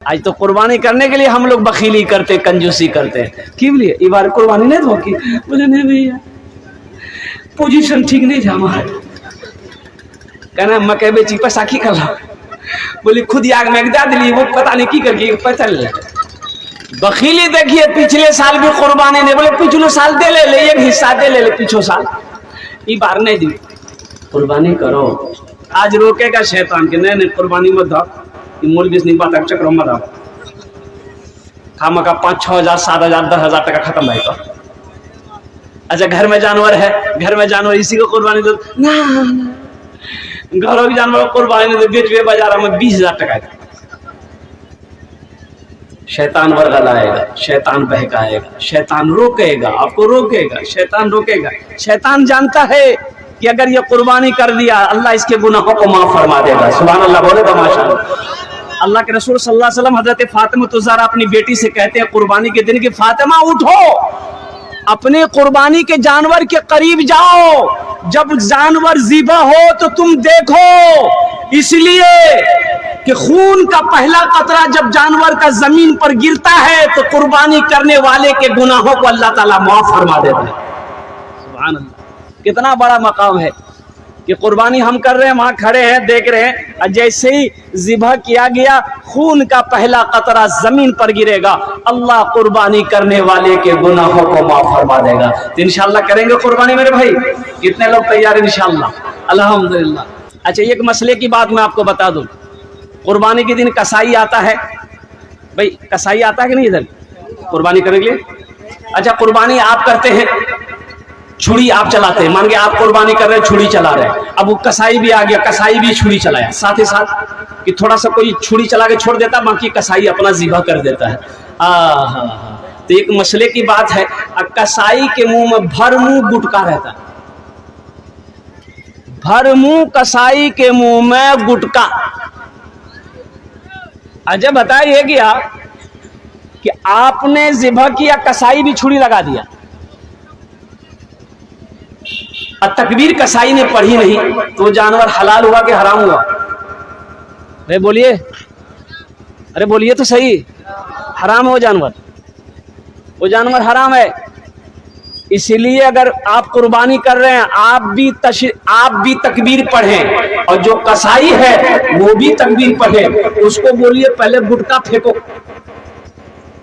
آج تو قربانی کرنے کے لیے ہم لوگ بخیلی کرتے کنجوسی کرتے ہیں کیوں لیے یہ بار قربانی نہیں دو کی بولے نہیں بھیا پوزیشن ٹھیک نہیں تھا ہمارا کہنا مکے بیچی پیسہ کی کر رہا بولی خود یاگ میں دا دلی وہ پتہ نہیں کی کر کے پتہ لے بخیلی دیکھیے پچھلے سال بھی قربانی نہیں بولے پچھلے سال دے لے ایک حصہ دے لے پچھو سال یہ بار نہیں دی قربانی کرو آج روکے گا شیطان کہ نہیں قربانی مت دو مولوی نہیں بات چکر مت آؤ خامہ کا 5-6 ہزار 7 ہزار 10 ہزار ٹکا ختم بھائی تو اچھا گھر میں جانور ہے گھر میں جانور اسی کو قربانی دو نا گھروں کی جانور کو قربانی دو بیچ بے بازار میں 20,000 ٹکا ہے شیطان ورغل آئے گا شیطان بہکائے گا شیطان روکے گا آپ کو روکے گا شیطان روکے گا شیطان جانتا ہے کہ اگر یہ قربانی کر دیا اللہ اس کے گناہوں کو معاف فرما دے گا سبحان اللہ بولے تو ماشاءاللہ اللہ کے رسول صلی اللہ علیہ وسلم حضرت فاطمہ الزہرا اپنی بیٹی سے کہتے ہیں قربانی کے دن کہ فاطمہ اٹھو اپنے قربانی کے جانور کے قریب جاؤ جب جانور ذبح ہو تو تم دیکھو اس لیے کہ خون کا پہلا قطرہ جب جانور کا زمین پر گرتا ہے تو قربانی کرنے والے کے گناہوں کو اللہ تعالیٰ معاف فرما دیتا ہے سبحان اللہ کتنا بڑا مقام ہے کہ قربانی ہم کر رہے ہیں وہاں کھڑے ہیں دیکھ رہے ہیں اور جیسے ہی ذبح کیا گیا خون کا پہلا قطرہ زمین پر گرے گا اللہ قربانی کرنے والے کے گناہوں کو معاف فرما دے گا تو انشاءاللہ کریں گے قربانی میرے بھائی کتنے لوگ تیار ہیں انشاءاللہ الحمدللہ اچھا ایک مسئلے کی بات میں آپ کو بتا دوں قربانی کے دن کسائی آتا ہے بھائی کسائی آتا ہے کہ نہیں ادھر قربانی کرنے کے لیے اچھا قربانی آپ کرتے ہیں چھڑی آپ چلاتے ہیں مان کے آپ قربانی کر رہے ہیں چھڑی چلا رہے ہیں اب وہ کسائی بھی آ گیا کسائی بھی چھڑی چلایا ساتھ ہی ساتھ کہ تھوڑا سا کوئی چھڑی چلا کے چھوڑ دیتا باقی کسائی اپنا ذبح کر دیتا ہے تو ایک مسئلے کی بات ہے کسائی کے منہ میں بھر منہ گٹکا رہتا ہے بھر منہ کسائی کے منہ میں گٹکا اجب بتائیے گیا کہ آپ نے ذبح کیا کسائی بھی چھڑی لگا دیا تکبیر کسائی نے پڑھی نہیں تو وہ جانور حلال ہوا کہ حرام ہوا ارے بولیے تو صحیح حرام ہے وہ جانور حرام ہے اسی لیے اگر آپ قربانی کر رہے ہیں آپ بھی تکبیر پڑھیں اور جو کسائی ہے وہ بھی تکبیر پڑھے اس کو بولیے پہلے گٹکا پھینکو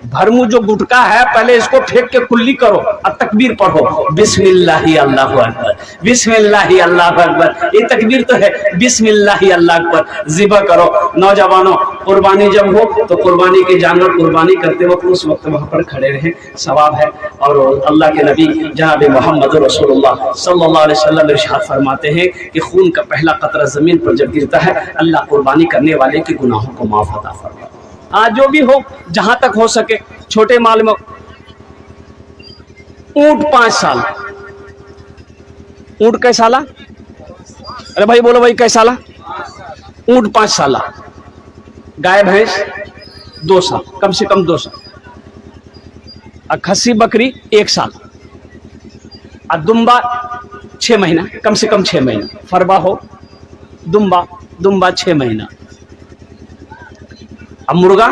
بھرمو جو گٹکا ہے پہلے اس کو پھینک کے کلی کرو اور تکبیر پڑھو بسم اللہ اللہ اکبر بسم اللہ اللہ اکبر یہ تکبیر تو ہے بسم اللہ اللہ اکبر ذبح کرو نوجوانوں قربانی جب ہو تو قربانی کے جانور قربانی کرتے وقت اس وقت وہاں پر کھڑے رہیں ثواب ہے اور اللہ کے نبی جناب محمد رسول اللہ صلی اللہ علیہ وسلم ارشاد فرماتے ہیں کہ خون کا پہلا قطرہ زمین پر جب گرتا ہے اللہ قربانی کرنے والے کے گناہوں کو معاف عطا فرماتا ہے ہاں جو بھی ہو جہاں تک ہو سکے چھوٹے مال میں اونٹ 5 سال اونٹ کئی سالہ ارے بھائی بولو بھائی کئی سالہ اونٹ 5 سالہ گائے بھینس 2 سال کم سے کم 2 سال اور کھسی بکری 1 سال اور دمبا 6 مہینہ کم سے کم 6 مہینہ فربا ہو دمبا 6 مہینہ اب مرغا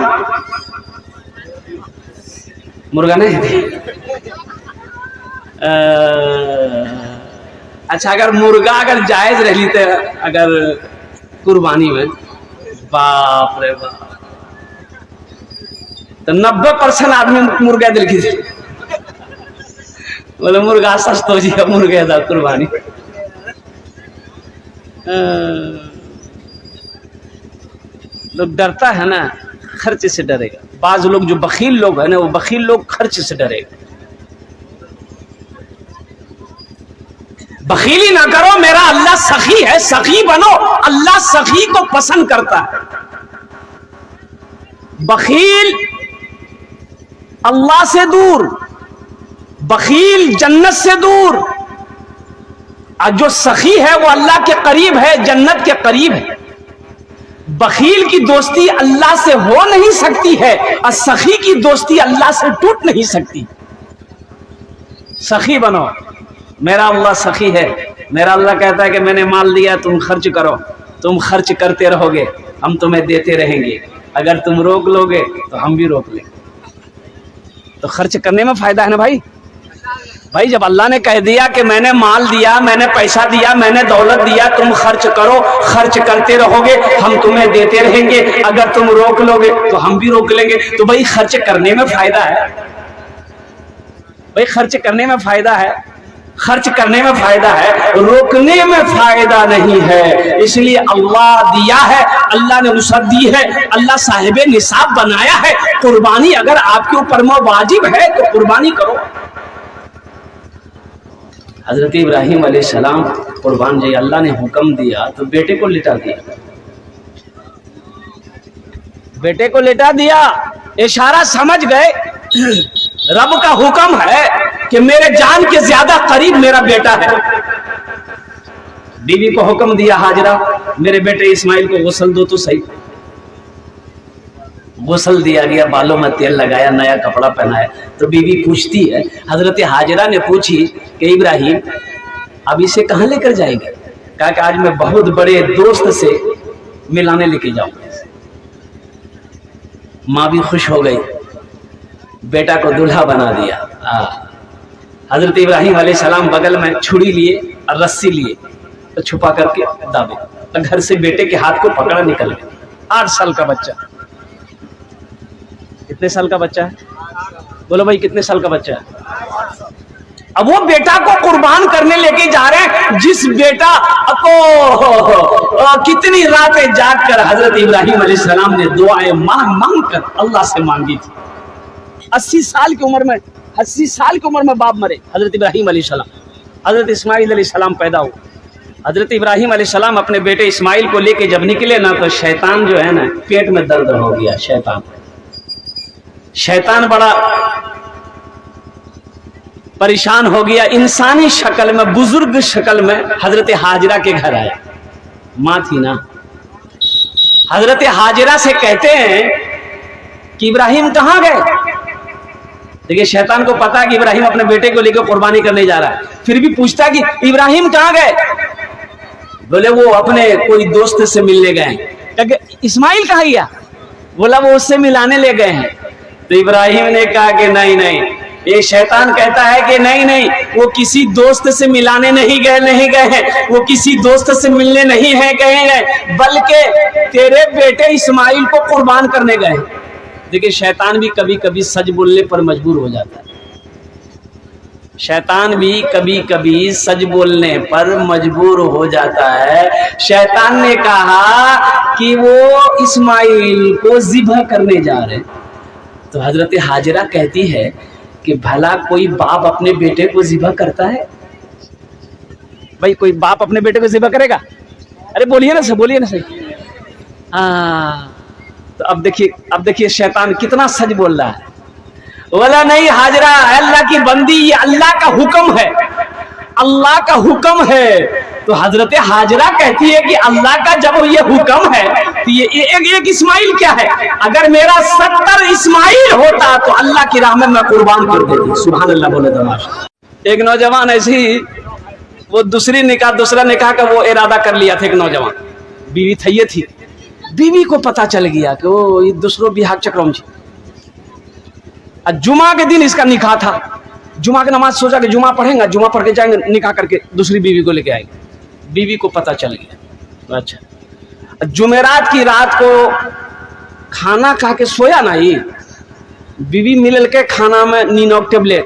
نہیں اچھا اگر مرغا اگر جائز رہی تو اگر قربانی میں باپ رے باپ تو 90% آدمی مرغا دل کی بولے مرغا سست ہو جی مرغا دا قربانی لوگ ڈرتا ہے نا خرچ سے ڈرے گا بعض لوگ جو بخیل لوگ ہیں نا وہ بخیل لوگ خرچ سے ڈرے گا بخیلی نہ کرو میرا اللہ سخی ہے سخی بنو اللہ سخی کو پسند کرتا ہے بخیل اللہ سے دور بخیل جنت سے دور اور جو سخی ہے وہ اللہ کے قریب ہے جنت کے قریب ہے بخیل کی دوستی اللہ سے ہو نہیں سکتی ہے اور سخی کی دوستی اللہ سے ٹوٹ نہیں سکتی سخی بنو میرا اللہ سخی ہے میرا اللہ کہتا ہے کہ میں نے مال دیا تم خرچ کرو تم خرچ کرتے رہو گے ہم تمہیں دیتے رہیں گے اگر تم روک لو گے تو ہم بھی روک لیں گے. تو خرچ کرنے میں فائدہ ہے نا بھائی. بھائی جب اللہ نے کہہ دیا کہ میں نے مال دیا, میں نے پیسہ دیا, میں نے دولت دیا, تم خرچ کرو, خرچ کرتے رہو گے, ہم تمہیں دیتے رہیں گے, اگر تم روک لو گے تو ہم بھی روک لیں گے. تو بھائی خرچ کرنے میں فائدہ ہے, بھائی خرچ کرنے میں فائدہ ہے, خرچ کرنے میں فائدہ ہے, روکنے میں فائدہ نہیں ہے. اس لیے اللہ دیا ہے, اللہ نے وسعت دی ہے, اللہ صاحب نصاب بنایا ہے. قربانی اگر آپ کے اوپر میں واجب ہے تو قربانی کرو. حضرت ابراہیم علیہ السلام قربان جی اللہ نے حکم دیا تو بیٹے کو لٹا دیا, بیٹے کو لٹا دیا. اشارہ سمجھ گئے رب کا حکم ہے کہ میرے جان کے زیادہ قریب میرا بیٹا ہے. بیوی کو حکم دیا ہاجرہ میرے بیٹے اسماعیل کو غسل دو تو صحیح. غسل دیا گیا, بالوں میں تیل لگایا, نیا کپڑا پہنایا. تو بیوی پوچھتی ہے, حضرت ہاجرہ نے پوچھی کہ ابراہیم اب اسے کہاں لے کر جائیں گے؟ کہا کہ آج میں بہت بڑے دوست سے ملانے لے کے جاؤں. ماں بھی خوش ہو گئی, بیٹا کو دلہا بنا دیا. حضرت ابراہیم علیہ السلام بغل میں چھری لیے اور رسی لیے, چھپا کر کے دابے, گھر سے بیٹے کے ہاتھ کو پکڑا نکل گئے. 8 سال کا بچہ. کتنے سال کا بچہ ہے؟ بولو بھائی کتنے سال کا بچہ ہے؟ اب وہ بیٹا کو قربان کرنے لے کے جا رہے ہیں, جس بیٹا کو کتنی راتیں جاگ کر حضرت ابراہیم علیہ السلام نے دعائیں مانگ کر اللہ سے مانگی تھی. 80 سال کی عمر میں, 80 سال کی عمر میں باپ مرے. حضرت ابراہیم علیہ السلام, حضرت اسماعیل علیہ السلام پیدا ہو. حضرت ابراہیم علیہ السلام اپنے بیٹے اسماعیل کو لے کے جب نکلے نا تو شیطان جو ہے نا پیٹ میں درد ہو گیا. شیطان بڑا پریشان ہو گیا. انسانی شکل میں, بزرگ شکل میں حضرت ہاجرہ کے گھر آیا. ماں تھی نا. حضرت ہاجرہ سے کہتے ہیں کہ ابراہیم کہاں گئے؟ دیکھیے شیطان کو پتا کہ ابراہیم اپنے بیٹے کو لے کے قربانی کرنے جا رہا ہے, پھر بھی پوچھتا کہ ابراہیم کہاں گئے؟ بولے وہ اپنے کوئی دوست سے ملنے گئے. اسماعیل کہاں گیا؟ بولا وہ اس سے ملانے لے گئے ہیں. تو ابراہیم نے کہا کہ نہیں, یہ شیطان کہتا ہے کہ نہیں, وہ کسی دوست سے ملانے نہیں گئے ہیں, وہ کسی دوست سے ملنے نہیں گئے ہیں, بلکہ تیرے بیٹے اسماعیل کو قربان کرنے گئے. دیکھیں شیطان بھی کبھی کبھی سچ بولنے پر مجبور ہو جاتا ہے. شیطان بھی کبھی کبھی سچ بولنے پر مجبور ہو جاتا ہے. شیطان نے کہا کہ وہ اسماعیل کو ذبح کرنے جا رہے ہیں. تو حضرت ہاجرہ کہتی ہے کہ بھلا کوئی باپ اپنے بیٹے کو ذبح کرتا ہے؟ بھائی کوئی باپ اپنے بیٹے کو ذبح کرے گا؟ ارے بولیے نا صحیح. تو اب دیکھیے شیطان کتنا سچ بول رہا ہے. بولا نہیں ہاجرہ, اللہ کی بندی, یہ اللہ کا حکم ہے, اللہ کا حکم ہے. تو حضرت ہاجرہ کہتی ہے کہ اللہ کا جب یہ حکم ہے تو یہ ایک اسماعیل کیا ہے؟ اگر میرا 70 اسماعیل ہوتا تو اللہ کی راہ میں قربان کر دیتی. سبحان اللہ بولے دماش. ایک نوجوان ایسی وہ دوسرا نکاح کا وہ ارادہ کر لیا تھا. ایک نوجوان بیوی تھی, بیوی کو پتا چل گیا کہ وہ دوسروں بھی حق چکروں میں. جمعہ کے دن اس کا نکاح تھا. جمعہ کی نماز سوچا کہ جمعہ پڑھیں گا, جمعہ پڑھ کے جائیں گے, نکاح کر کے دوسری بیوی کو لے کے آئیں گے. بیوی کو پتا چل گیا. اچھا جمعرات کی رات کو کھانا کھا کے سویا نا, یہ بیوی ملل کے کھانا میں نینوک ٹیبلیٹ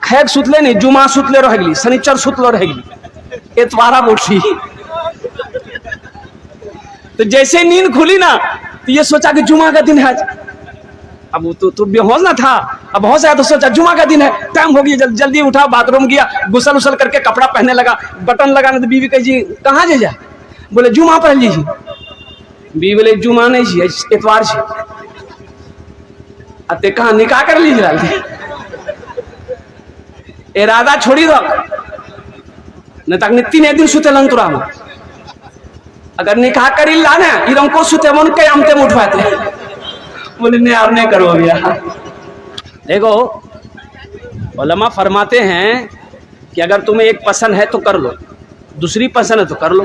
کھیک سوتلے نہیں, جمعہ سوتلے رہ گلی, سنیچر سوتلو رہ گلی, اتوارا بوٹھی. تو جیسے نیند کھلی نا تو یہ سوچا کہ جمعہ کا دن ہے. اب تو بے ہوش نہ تھا, اب ہوش آیا تو سوچا جمعہ کا دن ہے, ٹائم ہو گیا, جلدی اٹھا, باتھ روم گیا, غسل کر کے کپڑا پہننے لگا, بٹن لگانے. تو بیوی کہی جی کہاں جا؟ بولے جمعہ پڑھ لیجیے. بیوی بولے جمعہ نہیں جی, اتوار سے. اب کہاں نکاح کر لیجیے, ارادہ چھوڑی دو نہ تک نتین دن سوتے لنگ تو رہا. اگر نکاح کری لانا ادھر کو سوتے من کے امتے میں اٹھواتے. بولے نہیں آپ نہیں کرو گیا. دیکھو علماء فرماتے ہیں کہ اگر تمہیں ایک پسند ہے تو کر لو, دوسری پسند ہے تو کر لو,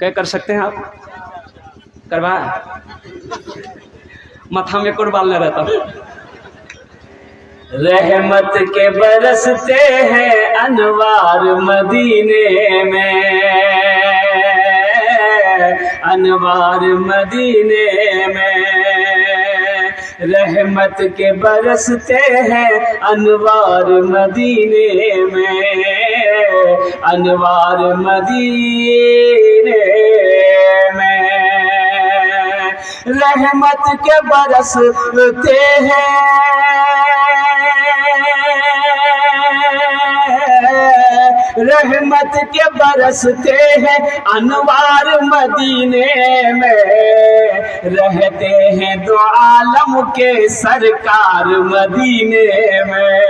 کیا کر سکتے ہیں آپ؟ کروا ماتھا میں قربان نہ رہتا. رحمت کے برستے ہیں انوار مدینے میں، انوار مدینے میں، رحمت کے برستے ہیں انوار مدینے میں، انوار مدینے میں، رحمت کے برستے ہیں، رحمت کے برستے ہیں انوار مدینے میں، رہتے ہیں دو عالم کے سرکار مدینے میں،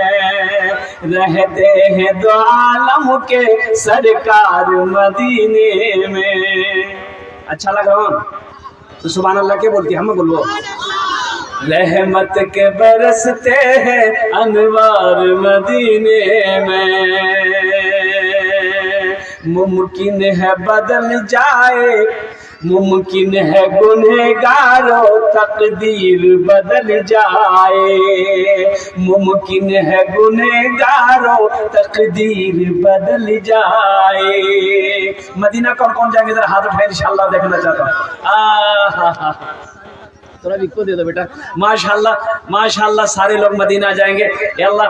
رہتے ہیں دو عالم کے سرکار مدینے میں. اچھا لگا تو سبحان اللہ کے بولتی ہم بولو. رحمت کے برستے ہیں انوار مدینے میں، ممکن ہے بدل جائے، ممکن ہے گنہگاروں تقدیر بدل جائے، ممکن ہے گنہگاروں تقدیر بدل جائے. مدینہ کون کون جائیں گے ذرا ہاتھ اٹھائیں انشاءاللہ دیکھنا چاہتا ہوں. تھوڑا بھی کو دے دو بیٹا. ماشاءاللہ ماشاءاللہ سارے لوگ مدینہ جائیں گے. یا اللہ